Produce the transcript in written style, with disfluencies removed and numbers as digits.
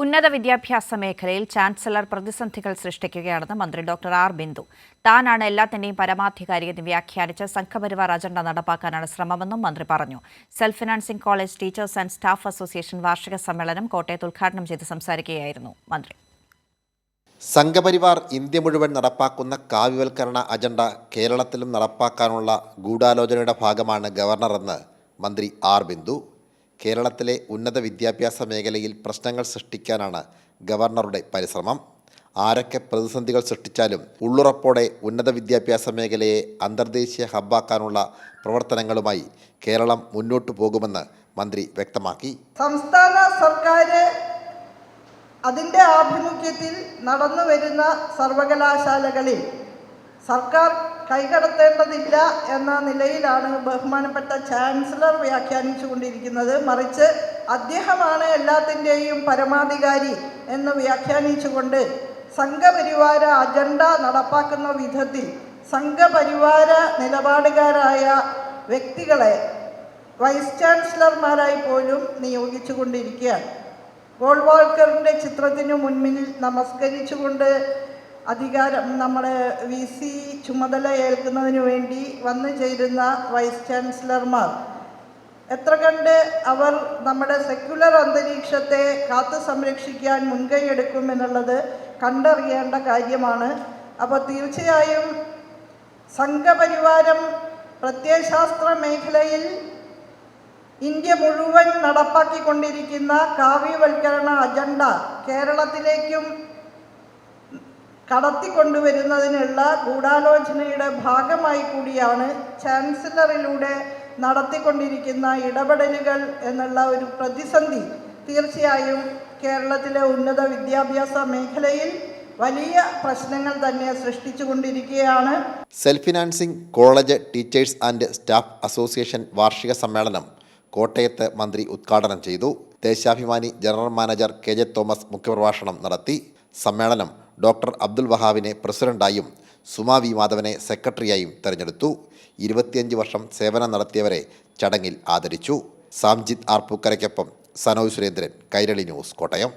ഉന്നത വിദ്യാഭ്യാസ മേഖലയിൽ ചാൻസലർ പ്രതിസന്ധികൾ സൃഷ്ടിക്കുകയാണെന്ന് മന്ത്രി ഡോക്ടർ ആർ ബിന്ദു. താനാണ് എല്ലാത്തിന്റെയും പരമാധികാരിയെന്ന് വ്യാഖ്യാനിച്ച് സംഘപരിവാർ അജണ്ട നടപ്പാക്കാനാണ് ശ്രമമെന്നും മന്ത്രി പറഞ്ഞു. Self financing college teachers and staff association വാർഷിക സമ്മേളനം കോട്ടയത്ത് ഉദ്ഘാടനം ചെയ്ത് സംസാരിക്കുകയായിരുന്നു മന്ത്രി. സംഘപരിവാർ ഇന്ത്യ മുഴുവൻ നടപ്പാക്കുന്ന കാവ്യവൽക്കരണ അജണ്ട കേരളത്തിലും നടപ്പാക്കാനുള്ള ഗൂഢാലോചനയുടെ ഭാഗമാണ് ഗവർണറെന്ന് മന്ത്രി ആർ ബിന്ദു. കേരളത്തിലെ ഉന്നത വിദ്യാഭ്യാസ മേഖലയിൽ പ്രശ്നങ്ങൾ സൃഷ്ടിക്കാനാണ് ഗവർണറുടെ പരിശ്രമം. ആരൊക്കെ പ്രതിസന്ധികൾ സൃഷ്ടിച്ചാലും ഉള്ളുറപ്പോടെ ഉന്നത വിദ്യാഭ്യാസ മേഖലയെ അന്തർദേശീയ ഹബ്ബാക്കാനുള്ള പ്രവർത്തനങ്ങളുമായി കേരളം മുന്നോട്ടു പോകുമെന്ന് മന്ത്രി വ്യക്തമാക്കി. സംസ്ഥാന സർക്കാർ അതിൻ്റെ ആഭിമുഖ്യത്തിൽ നടന്നു വരുന്ന സർവകലാശാലകളിൽ സർക്കാർ കൈകടത്തേണ്ടതില്ല എന്ന നിലയിലാണ് ബഹുമാനപ്പെട്ട ചാൻസലർ വ്യാഖ്യാനിച്ചു കൊണ്ടിരിക്കുന്നത്. മറിച്ച് അദ്ദേഹമാണ് എല്ലാത്തിൻ്റെയും പരമാധികാരി എന്ന് വ്യാഖ്യാനിച്ചുകൊണ്ട് സംഘപരിവാര അജണ്ട നടപ്പാക്കുന്ന വിധത്തിൽ സംഘപരിവാര നിലപാടുകാരായ വ്യക്തികളെ വൈസ് ചാൻസലർമാരായി പോലും നിയോഗിച്ചു കൊണ്ടിരിക്കുകയാണ്. ഗോൾവാൾക്കറിൻ്റെ ചിത്രത്തിനു മുൻപിൽ നമസ്കരിച്ചുകൊണ്ട് നമ്മുടെ VC ചുമതല ഏൽക്കുന്നതിന് വേണ്ടി വന്നു ചേരുന്ന വൈസ് ചാൻസലർമാർ എത്ര കണ്ട് അവർ നമ്മുടെ സെക്യുലർ അന്തരീക്ഷത്തെ കാത്തു സംരക്ഷിക്കാൻ മുൻകൈയെടുക്കുമെന്നുള്ളത് കണ്ടറിയേണ്ട കാര്യമാണ്. അപ്പോൾ തീർച്ചയായും സംഘപരിവാരം പ്രത്യയശാസ്ത്ര മേഖലയിൽ ഇന്ത്യ മുഴുവൻ നടപ്പാക്കിക്കൊണ്ടിരിക്കുന്ന കാവ്യവൽക്കരണ അജണ്ട കേരളത്തിലേക്കും കടത്തിക്കൊണ്ടുവരുന്നതിനുള്ള ഗൂഢാലോചനയുടെ ഭാഗമായി കൂടിയാണ് ചാൻസലറിലൂടെ നടത്തിക്കൊണ്ടിരിക്കുന്ന ഇടപെടലുകൾ എന്നുള്ള ഒരു പ്രതിസന്ധി തീർച്ചയായും കേരളത്തിലെ ഉന്നത വിദ്യാഭ്യാസ മേഖലയിൽ വലിയ പ്രശ്നങ്ങൾ തന്നെ സൃഷ്ടിച്ചുകൊണ്ടിരിക്കുകയാണ്. Self financing college teachers and staff association വാർഷിക സമ്മേളനം കോട്ടയത്ത് മന്ത്രി ഉദ്ഘാടനം ചെയ്തു. Deshabhimani general manager KJ Thomas മുഖ്യപ്രഭാഷണം നടത്തി. സമ്മേളനം ഡോക്ടർ അബ്ദുൽ വഹാബിനെ പ്രസിഡന്റായും സുമാ വി മാധവനെ സെക്രട്ടറിയായും തെരഞ്ഞെടുത്തു. 25 വർഷം സേവനം നടത്തിയവരെ ചടങ്ങിൽ ആദരിച്ചു. സാംജിത് ആർ പൂക്കരയ്ക്കൊപ്പം സനോജ് സുരേന്ദ്രൻ, കൈരളി ന്യൂസ്, കോട്ടയം.